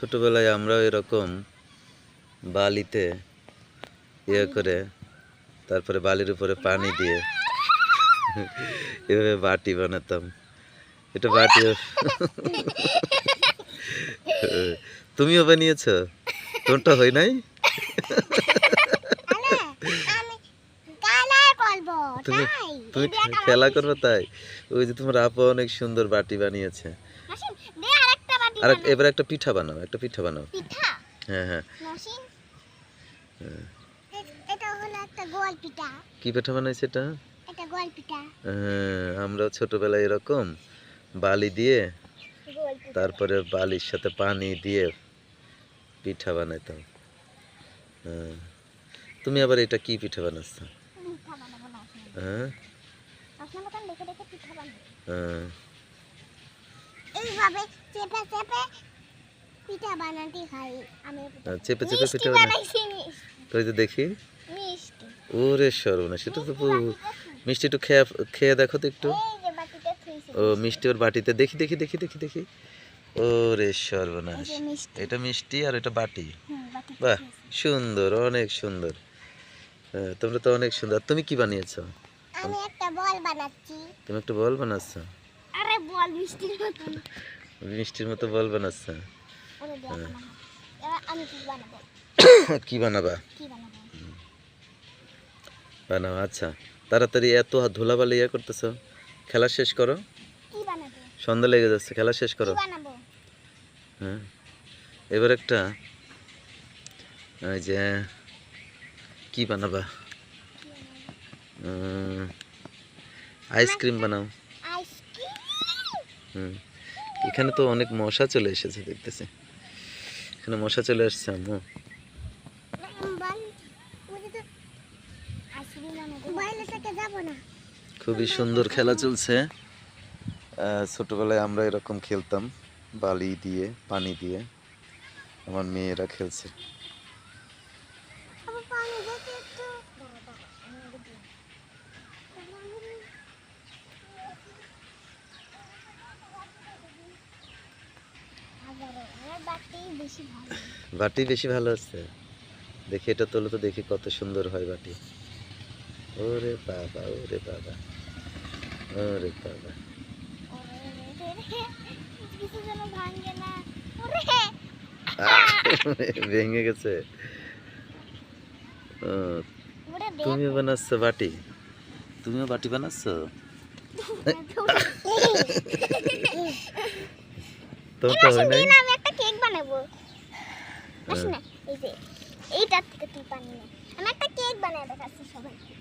ছোটবেলায় আমরাও এরকম বালিতে ইয়ে করে তারপরে বালির উপরে পানি দিয়ে এভাবে বাটি বানাতাম। এটা বাটি তুমিও বানিয়েছো? তোমারটা হয় নাই? তুমি তুমি খেলা করবে তাই? ওই যে তোমার আপু অনেক সুন্দর বাটি বানিয়েছে। আর এবার একটা পিঠা বানাও, একটা পিঠা বানাও। হ্যাঁ হ্যাঁ, এটা হলো একটা গোল পিঠা। কি পিঠা বানাইছে এটা? এটা গোল পিঠা। হ্যাঁ, আমরা ছোটবেলায় এরকম বালি দিয়ে তারপরে বালির সাথে পানি দিয়ে পিঠা বানাইতাম। হ্যাঁ, তুমি আবার এটা কি পিঠা বানাচ্ছ? হ্যাঁ হ্যাঁ, এইভাবে চেপে চেপে পিঠা বানাতে হয়। আমি চেপে চেপে পিঠা বানাই ওই যে দেখি। মিষ্টি ওরে সর্বনাশ, সেটা তো মিষ্টি। একটু খেয়ে খেয়ে দেখো তো একটু। এই যে বাটিতে থুইছে। ও মিষ্টি ওর বাটিতে, দেখি দেখি দেখি দেখি দেখি। ওরে সর্বনাশ, এই যে মিষ্টি। এটা মিষ্টি আর এটা বাটি। বাটিতে বাহ, থুইছে। সুন্দর, অনেক সুন্দর। হ্যাঁ, তোমরা তো অনেক সুন্দর। তুমি কি বানিয়েছো? আমি একটা বল বানাচ্ছি। তুমি একটা বল বানাচ্ছ? আরে বল মিষ্টির মতো। মিষ্টির মতো বল বানাচ্ছ? ওরে দেখো না। এবার আমি কি বানাবো? কি বানাবা? কি বানাবো? বানাও। আচ্ছা, তাড়াতাড়ি, এত ধুলাবালি ইয়ে করতেছো, খেলা শেষ করো। কি বানাবো? সন্ধ্যা লেগে যাচ্ছে, খেলা শেষ করো। কি বানাবো? হ্যাঁ, এবার একটা ওই যে কি বানাবা? আইসক্রিম বানাও। আইসক্রিম। হুম, এখানে তো অনেক মশা চলে এসেছে দেখতেছি। এখানে মশা চলে আসছে আম্মু। খুবই সুন্দর খেলা চলছে। ছোটবেলায় আমরা এরকম খেলতাম, বালি দিয়ে পানি দিয়ে। আমার মেয়েরা খেলছে। বাটি বেশি ভালো আছে। দেখি এটা তোলো তো, দেখি কত সুন্দর হয় বাটি। ওরে বাবা, ওরে বাবা, ওরে বাবা। ভেঙে গেছে। তুমিও বানাচ্ছ বাটি? তুমিও বাটি বানাচ্ছ? তোমারটা হয় নাই? আমি একটা কেক বানাবো। আসো না, এই যে এইটার থেকে তুই পানি নে। আমি একটা কেক বানায় দেখাচ্ছি সবাইকে।